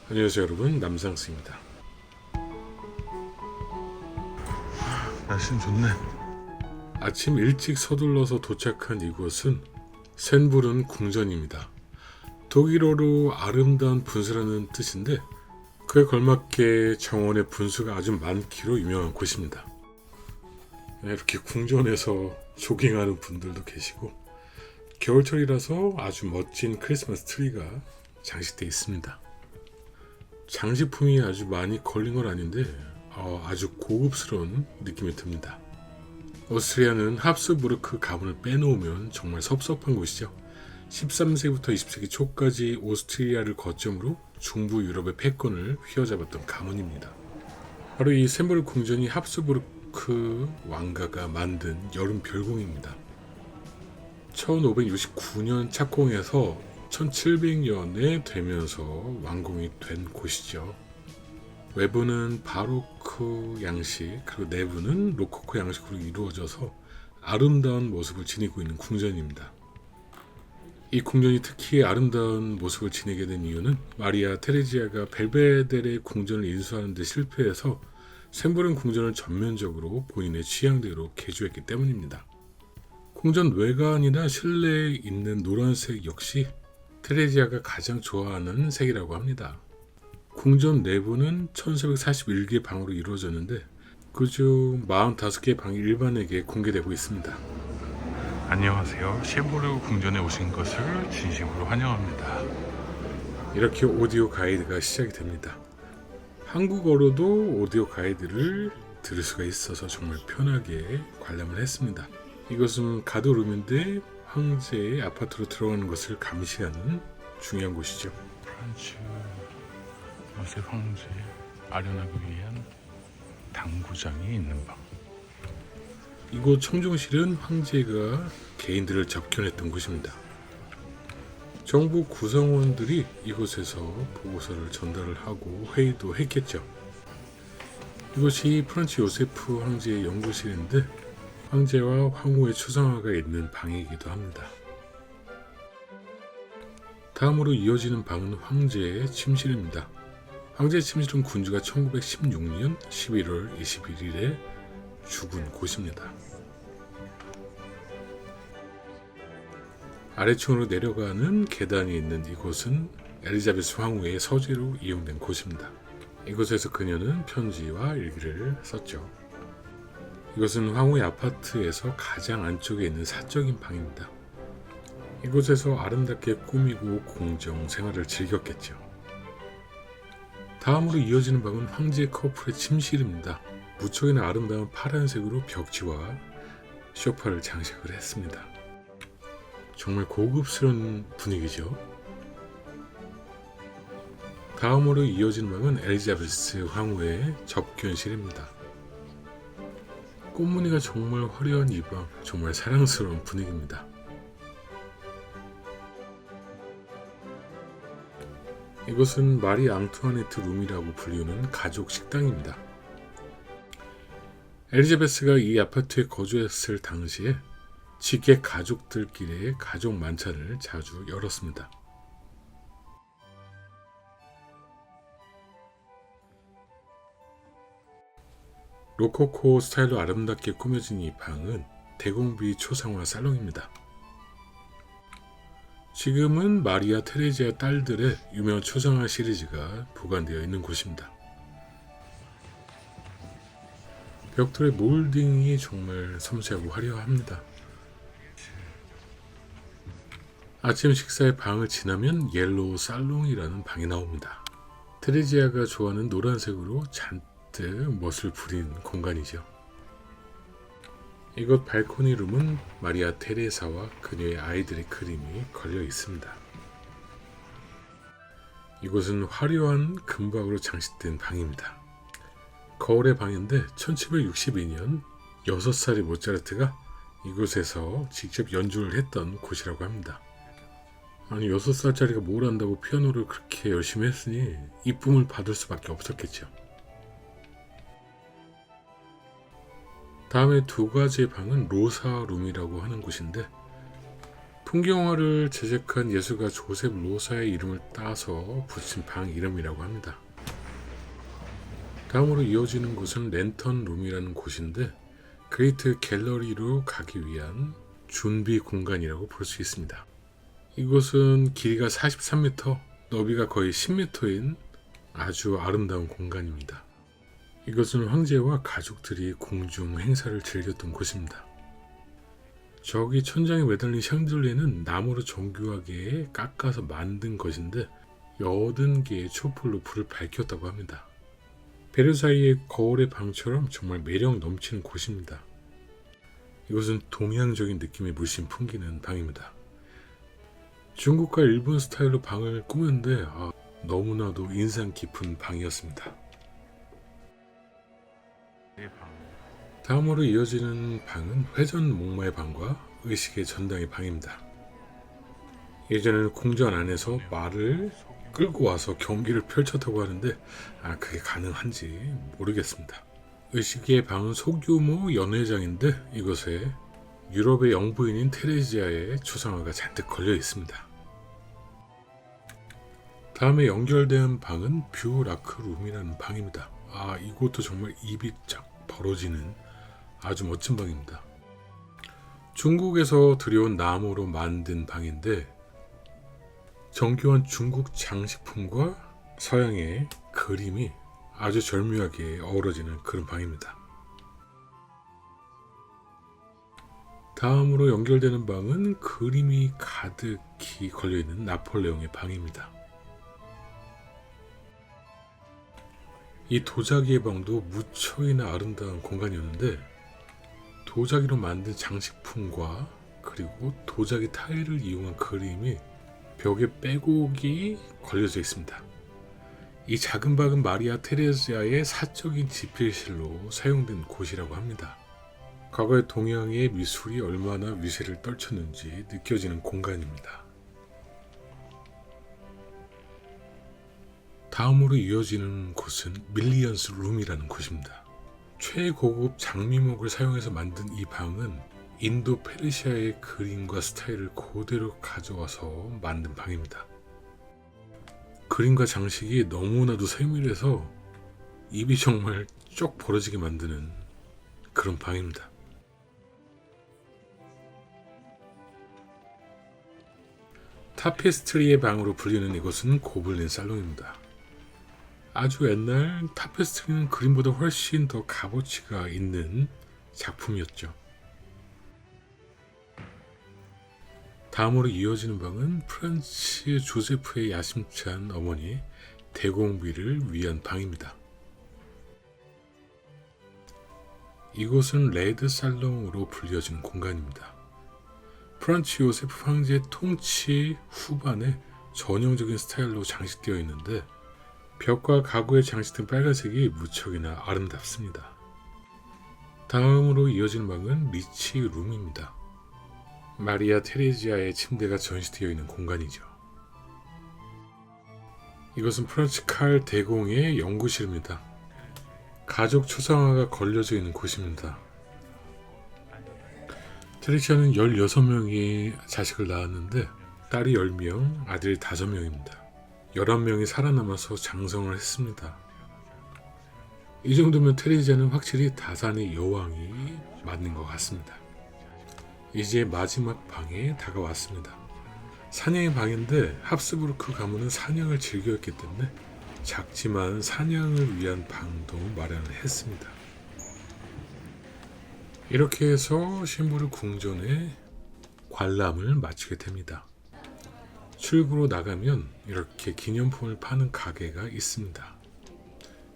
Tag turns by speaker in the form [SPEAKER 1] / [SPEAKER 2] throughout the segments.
[SPEAKER 1] 안녕하세요 여러분, 남상스입니다.
[SPEAKER 2] 날씨는 좋네.
[SPEAKER 1] 아침 일찍 서둘러서 도착한 이곳은 센부른 궁전입니다. 독일어로 아름다운 분수라는 뜻인데 그에 걸맞게 정원의 분수가 아주 많기로 유명한 곳입니다. 이렇게 궁전에서 조깅하는 분들도 계시고 겨울철이라서 아주 멋진 크리스마스 트리가 장식되어 있습니다. 장식품이 아주 많이 걸린 건 아닌데 아주 고급스러운 느낌이 듭니다. 오스트리아는 합스부르크 가문을 빼놓으면 정말 섭섭한 곳이죠. 13세기부터 20세기 초까지 오스트리아를 거점으로 중부 유럽의 패권을 휘어잡았던 가문입니다. 바로 이 셈부르크 궁전이 합스부르크 왕가가 만든 여름 별궁입니다. 1569년 착공해서 1700년에 되면서 완공이 된 곳이죠. 외부는 바로크 양식, 그리고 내부는 로코코 양식으로 이루어져서 아름다운 모습을 지니고 있는 궁전입니다. 이 궁전이 특히 아름다운 모습을 지니게 된 이유는 마리아 테레지아가 벨베데레 궁전을 인수하는 데 실패해서 셈부른 궁전을 전면적으로 본인의 취향대로 개조했기 때문입니다. 궁전 외관이나 실내에 있는 노란색 역시 테레지아가 가장 좋아하는 색이라고 합니다. 궁전 내부는 1441개 방으로 이루어졌는데 그중 45개의 방이 일반에게 공개되고 있습니다.
[SPEAKER 2] 안녕하세요. 셰보르 궁전에 오신 것을 진심으로 환영합니다.
[SPEAKER 1] 이렇게 오디오 가이드가 시작이 됩니다. 한국어로도 오디오 가이드를 들을 수가 있어서 정말 편하게 관람을 했습니다. 이것은 가드룸인데 황제의 아파트로 들어가는 것을 감시하는 중요한 곳이죠.
[SPEAKER 2] 프란츠 요셉 황제 아련하기 위한 당구장이 있는 방.
[SPEAKER 1] 이곳 청중실은 황제가 개인들을 접견했던 곳입니다. 정부 구성원들이 이곳에서 보고서를 전달을 하고 회의도 했겠죠. 이곳이 프란츠 요세프 황제의 연구실인데 황제와 황후의 초상화가 있는 방이기도 합니다. 다음으로 이어지는 방은 황제의 침실입니다. 황제의 침실은 군주가 1916년 11월 21일에 죽은 곳입니다. 아래층으로 내려가는 계단이 있는 이곳은 엘리자베스 황후의 서재로 이용된 곳입니다. 이곳에서 그녀는 편지와 일기를 썼죠. 이것은 황후의 아파트에서 가장 안쪽에 있는 사적인 방입니다. 이곳에서 아름답게 꾸미고 공정 생활을 즐겼겠죠. 다음으로 이어지는 방은 황제 커플의 침실입니다. 무척이나 아름다운 파란색으로 벽지와 소파를 장식을 했습니다. 정말 고급스러운 분위기죠. 다음으로 이어지는 방은 엘리자베스 황후의 접견실입니다. 꽃무늬가 정말 화려한 이 방, 정말 사랑스러운 분위기입니다. 이것은 마리 앙투아네트 룸이라고 불리는 가족 식당입니다. 엘리자베스가 이 아파트에 거주했을 당시에 직계 가족들끼리의 가족 만찬을 자주 열었습니다. 로코코 스타일로 아름답게 꾸며진 이 방은 대공비 초상화 살롱입니다. 지금은 마리아 테레지아 딸들의 유명한 초상화 시리즈가 보관되어 있는 곳입니다. 벽돌의 몰딩이 정말 섬세하고 화려합니다. 아침 식사의 방을 지나면 옐로우 살롱이라는 방이 나옵니다. 테레지아가 좋아하는 노란색으로 잔뜩 멋을 부린 공간이죠. 이곳 발코니 룸은 마리아 테레사와 그녀의 아이들의 그림이 걸려 있습니다. 이곳은 화려한 금박으로 장식된 방입니다. 거울의 방인데 1762년 6살의 모차르트가 이곳에서 직접 연주를 했던 곳이라고 합니다. 아니 6살짜리가 뭘 안다고 피아노를 그렇게 열심히 했으니 이쁨을 받을 수밖에 없었겠죠. 다음에 두 가지의 방은 로사 룸이라고 하는 곳인데 풍경화를 제작한 예술가 조셉 로사의 이름을 따서 붙인 방 이름이라고 합니다. 다음으로 이어지는 곳은 랜턴 룸이라는 곳인데 그레이트 갤러리로 가기 위한 준비 공간이라고 볼 수 있습니다. 이곳은 길이가 43m, 너비가 거의 10m인 아주 아름다운 공간입니다. 이것은 황제와 가족들이 공중 행사를 즐겼던 곳입니다. 저기 천장에 매달린 샹들리에는 나무로 정교하게 깎아서 만든 것인데 80개의 촛불로 불을 밝혔다고 합니다. 베르사유의 거울의 방처럼 정말 매력 넘치는 곳입니다. 이곳은 동양적인 느낌이 물씬 풍기는 방입니다. 중국과 일본 스타일로 방을 꾸몄는데 너무나도 인상 깊은 방이었습니다. 다음으로 이어지는 방은 회전 목마의 방과 의식의 전당의 방입니다. 예전에는 궁전 안에서 말을 끌고 와서 경기를 펼쳤다고 하는데 그게 가능한지 모르겠습니다. 의식의 방은 소규모 연회장인데 이곳에 유럽의 영부인인 테레지아의 추상화가 잔뜩 걸려 있습니다. 다음에 연결된 방은 뷰라크 룸이라는 방입니다. 이곳도 정말 입이 쫙 벌어지는 아주 멋진 방입니다. 중국에서 들여온 나무로 만든 방인데 정교한 중국 장식품과 서양의 그림이 아주 절묘하게 어우러지는 그런 방입니다. 다음으로 연결되는 방은 그림이 가득히 걸려있는 나폴레옹의 방입니다. 이 도자기의 방도 무척이나 아름다운 공간이었는데 도자기로 만든 장식품과 그리고 도자기 타일을 이용한 그림이 벽에 빼곡이 걸려져 있습니다. 이 작은 방은 마리아 테레지아의 사적인 집필실로 사용된 곳이라고 합니다. 과거의 동양의 미술이 얼마나 위세를 떨쳤는지 느껴지는 공간입니다. 다음으로 이어지는 곳은 밀리언스 룸이라는 곳입니다. 최고급 장미목을 사용해서 만든 이 방은 인도 페르시아의 그림과 스타일을 그대로 가져와서 만든 방입니다. 그림과 장식이 너무나도 세밀해서 입이 정말 쪽 벌어지게 만드는 그런 방입니다. 타페스트리의 방으로 불리는 이곳은 고블린 살롱입니다. 아주 옛날 타페스트리는 그림보다 훨씬 더 값어치가 있는 작품이었죠. 다음으로 이어지는 방은 프란츠 조세프의 야심찬 어머니 대공비를 위한 방입니다. 이곳은 레드 살롱으로 불려진 공간입니다. 프란츠 요세프 황제의 통치 후반에 전형적인 스타일로 장식되어 있는데 벽과 가구에 장식된 빨간색이 무척이나 아름답습니다. 다음으로 이어지는 방은 리치 룸입니다. 마리아 테레지아의 침대가 전시되어 있는 공간이죠. 이것은 프란츠 칼 대공의 연구실입니다. 가족 초상화가 걸려져 있는 곳입니다. 테레지아는 16명의 자식을 낳았는데 딸이 10명, 아들이 5명입니다. 11명이 살아남아서 장성을 했습니다. 이 정도면 테레지아는 확실히 다산의 여왕이 맞는 것 같습니다. 이제 마지막 방에 다가왔습니다. 사냥의 방인데 합스부르크 가문은 사냥을 즐겼기 때문에 작지만 사냥을 위한 방도 마련을 했습니다. 이렇게 해서 쉔부르 궁전의 관람을 마치게 됩니다. 출구로 나가면 이렇게 기념품을 파는 가게가 있습니다.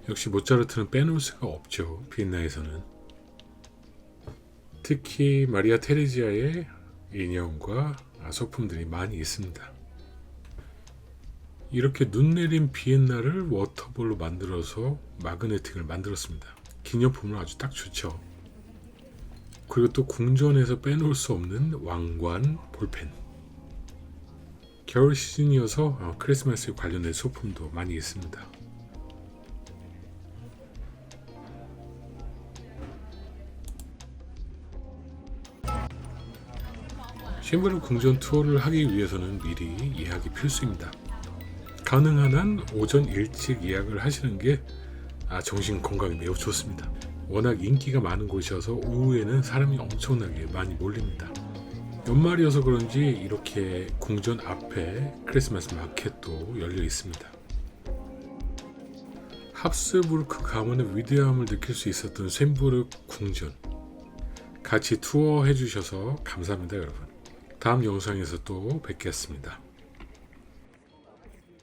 [SPEAKER 1] 역시 모차르트는 빼놓을 수가 없죠. 비엔나에서는. 특히 마리아 테레지아의 인형과 소품들이 많이 있습니다. 이렇게 눈 내린 비엔나를 워터볼로 만들어서 마그네틱을 만들었습니다. 기념품은 아주 딱 좋죠. 그리고 또 궁전에서 빼놓을 수 없는 왕관 볼펜. 겨울 시즌이어서 크리스마스에 관련된 소품도 많이 있습니다. 쉔부르크 궁전 투어를 하기 위해서는 미리 예약이 필수입니다. 가능한 한 오전 일찍 예약을 하시는 게 정신 건강에 매우 좋습니다. 워낙 인기가 많은 곳이어서 오후에는 사람이 엄청나게 많이 몰립니다. 연말이어서 그런지 이렇게 궁전 앞에 크리스마스 마켓도 열려 있습니다. 합스부르크 가문의 위대함을 느낄 수 있었던 쉔부르크 궁전, 같이 투어 해주셔서 감사합니다 여러분. 다음 영상에서 또 뵙겠습니다.